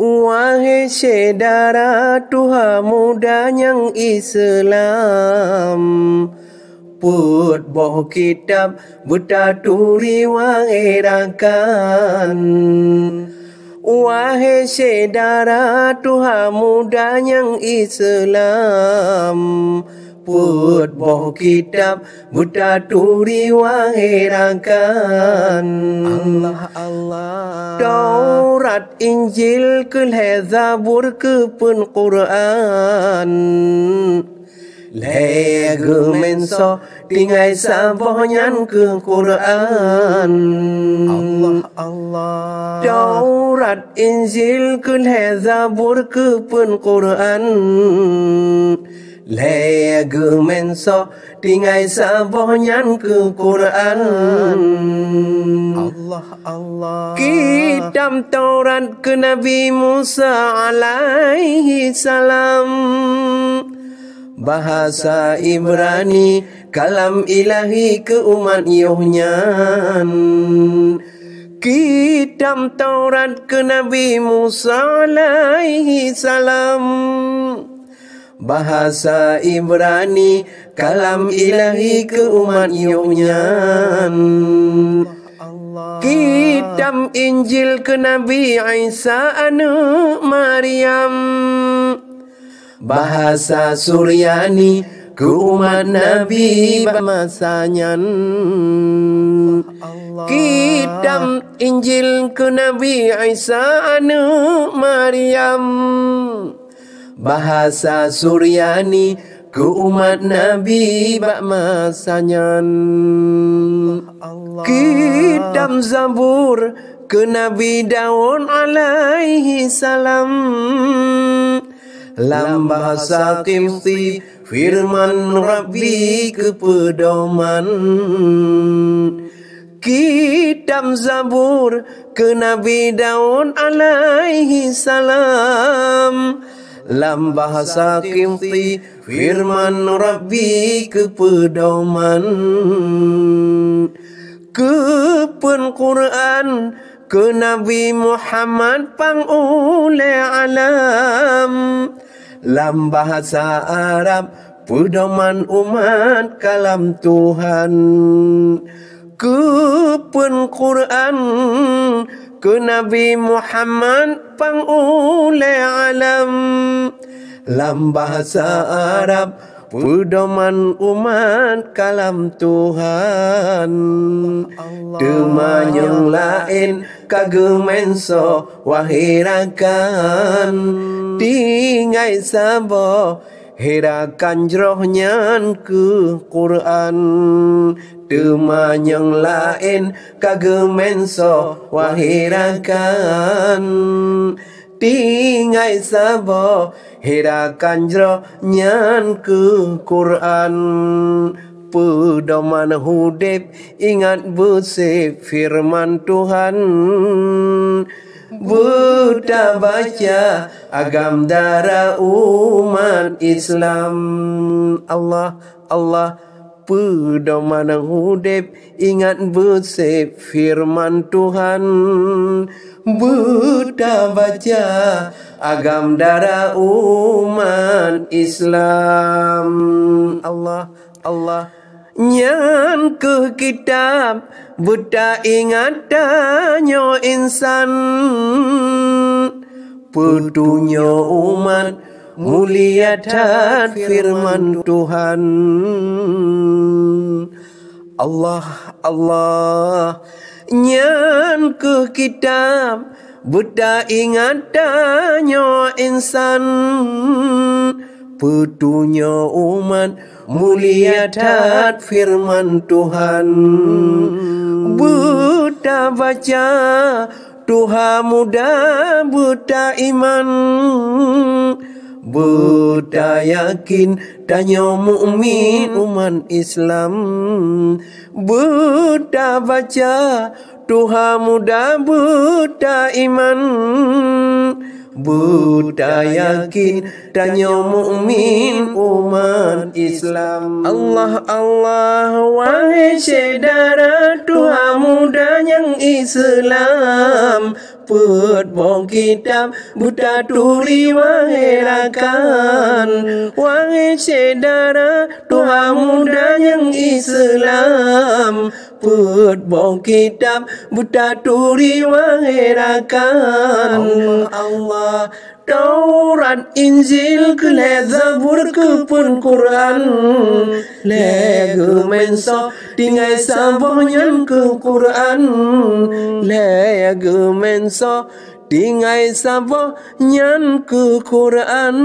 Wahai saudara Tuhan muda yang Islam, put boh kitab bertaturi wangerakan. Wahai saudara Tuhan muda yang Islam, put boh kitab bertaturi wangerakan. Allah Allah. Taurat Injil ke Zabur ke pun Quran, legu menso tinggai sabohnya ke Quran. Allah Allah. Taurat Injil ke Zabur ke pun Quran, legu menso tinggai sabohnya ke Quran. Allah Allah. Kitab Taurat ke Nabi Musa alaihi salam, bahasa Ibrani kalam ilahi ke umat Yuhyan. Kitab Taurat ke Nabi Musa alaihi salam, bahasa Ibrani kalam ilahi ke umat Yuhyan. Kitab Injil ke Nabi Isa anak Maryam, bahasa Suryani ke umat Nabi masanya. Kitab Injil ke Nabi Isa anak Maryam, bahasa Suryani ke umat Nabi masanya. Kitab Zabur ke Nabi Daud alaihi salam, lam bahasa Qibti firman Rabbi ke pedoman. Kitab Zabur ke Nabi Daud alaihi salam, lam bahasa Qibti firman Rabbi ke pedoman. Ke pen Quran ke Nabi Muhammad pangule alam, lam bahasa Arab pedoman umat kalam Tuhan. Ke pen Quran ke Nabi Muhammad pangule alam, lam bahasa Arab pedoman umat kalam Tuhan. Demanyang lain kagemenso wahirakan, tinggai sabo hirakan jrohnyan ke Quran. Demanyang lain kagemenso wahirakan, tinggai sabo hirakan jrohnyan ke Quran. Pedoman hudib ingat buse firman Tuhan, buta baca agam darah umat Islam. Allah Allah. Pedoman hudib ingat buse firman Tuhan, buta baca agam darah umat Islam. Allah Allah. Nyan ke kitab buta ingat danyo insan, petunyo umat mulia dan firman Tuhan. Allah Allah. Nyan ke kitab buta ingat danyo insan, petunyo umat mulia dan firman Tuhan. Buta baca Tuhan muda buta iman, buta yakin danyo mukmin umat Islam. Buta baca Tuhan muda buta iman, buta yakin danyo mukmin umat Islam. Allah Allah. Wahai saudara Tuhan muda yang Islam, Put bong kitab buta tuli waherakan Wahai saudara doa muda yang Islam Put bong kitab buta tuli waherakan Allah Taurat, Injil, ke Zabur, ke pun Quran Lege menso tinggal sabohnya ke Quran Lege menso tinggal sabohnya ke Quran